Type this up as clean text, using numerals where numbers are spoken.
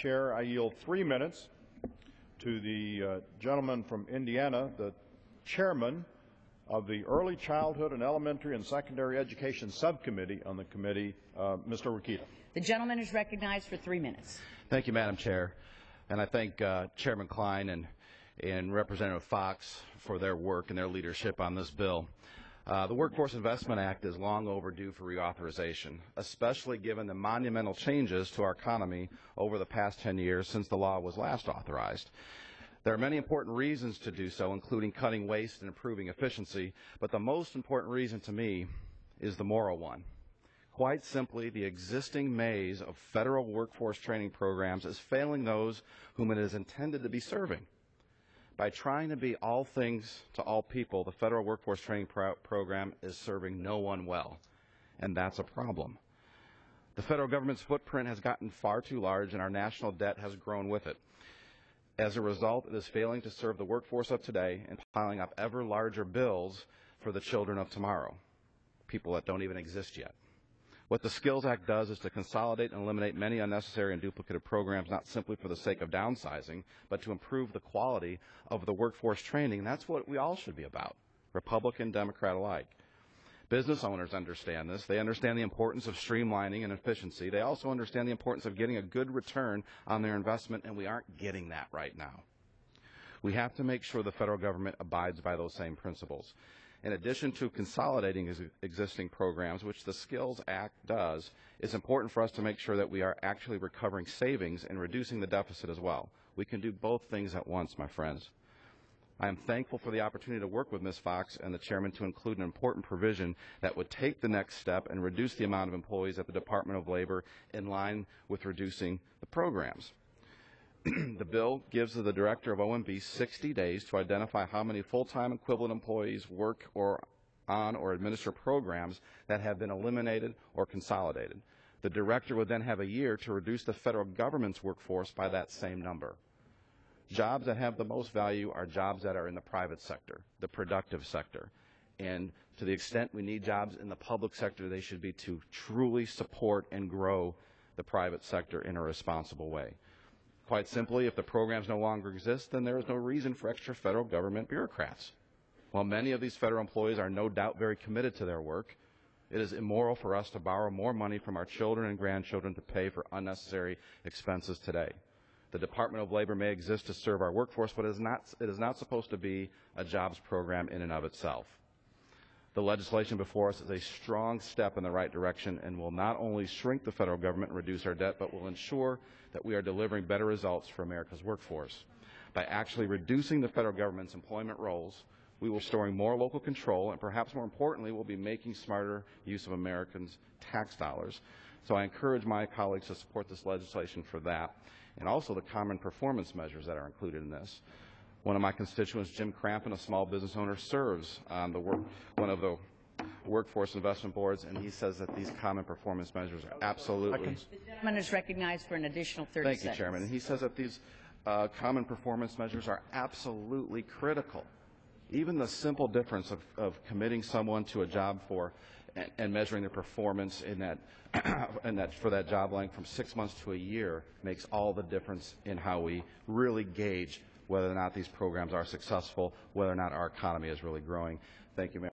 Chair, I yield 3 minutes to the gentleman from Indiana, the chairman of the Early Childhood and Elementary and Secondary Education Subcommittee on the committee, Mr. Rokita. The gentleman is recognized for 3 minutes. Thank you, Madam Chair. And I thank Chairman Klein and Representative Fox for their work and their leadership on this bill. The Workforce Investment Act is long overdue for reauthorization, especially given the monumental changes to our economy over the past 10 years since the law was last authorized. There are many important reasons to do so, including cutting waste and improving efficiency, but the most important reason to me is the moral one. Quite simply, the existing maze of federal workforce training programs is failing those whom it is intended to be serving. By trying to be all things to all people, the federal workforce training program is serving no one well, and that's a problem. The federal government's footprint has gotten far too large, and our national debt has grown with it. As a result, it is failing to serve the workforce of today and piling up ever larger bills for the children of tomorrow, people that don't even exist yet. What the Skills Act does is to consolidate and eliminate many unnecessary and duplicative programs, not simply for the sake of downsizing, but to improve the quality of the workforce training. And that's what we all should be about, Republican, Democrat alike. Business owners understand this. They understand the importance of streamlining and efficiency. They also understand the importance of getting a good return on their investment, and we aren't getting that right now. We have to make sure the federal government abides by those same principles. In addition to consolidating existing programs, which the Skills Act does, it's important for us to make sure that we are actually recovering savings and reducing the deficit as well. We can do both things at once, my friends. I am thankful for the opportunity to work with Ms. Fox and the chairman to include an important provision that would take the next step and reduce the amount of employees at the Department of Labor in line with reducing the programs. The bill gives the director of OMB 60 days to identify how many full-time equivalent employees work on or administer programs that have been eliminated or consolidated. The director would then have a year to reduce the federal government's workforce by that same number. Jobs that have the most value are jobs that are in the private sector, the productive sector. And to the extent we need jobs in the public sector, they should be to truly support and grow the private sector in a responsible way. Quite simply, if the programs no longer exist, then there is no reason for extra federal government bureaucrats. While many of these federal employees are no doubt very committed to their work, it is immoral for us to borrow more money from our children and grandchildren to pay for unnecessary expenses today. The Department of Labor may exist to serve our workforce, but it is not supposed to be a jobs program in and of itself. The legislation before us is a strong step in the right direction and will not only shrink the federal government and reduce our debt, but will ensure that we are delivering better results for America's workforce. By actually reducing the federal government's employment roles, we will be restoring more local control, and perhaps more importantly, we'll be making smarter use of Americans' tax dollars. So I encourage my colleagues to support this legislation for that, and also the common performance measures that are included in this. One of my constituents, Jim Crampon, a small business owner, serves on one of the workforce investment boards, and he says that these common performance measures are absolutely... The gentleman is recognized for an additional 30 seconds. Thank you, Chairman. And he says that these common performance measures are absolutely critical. Even the simple difference of committing someone to a job and measuring their performance in that for that job length from 6 months to a year makes all the difference in how we really gauge whether or not these programs are successful, whether or not our economy is really growing. Thank you, Mayor.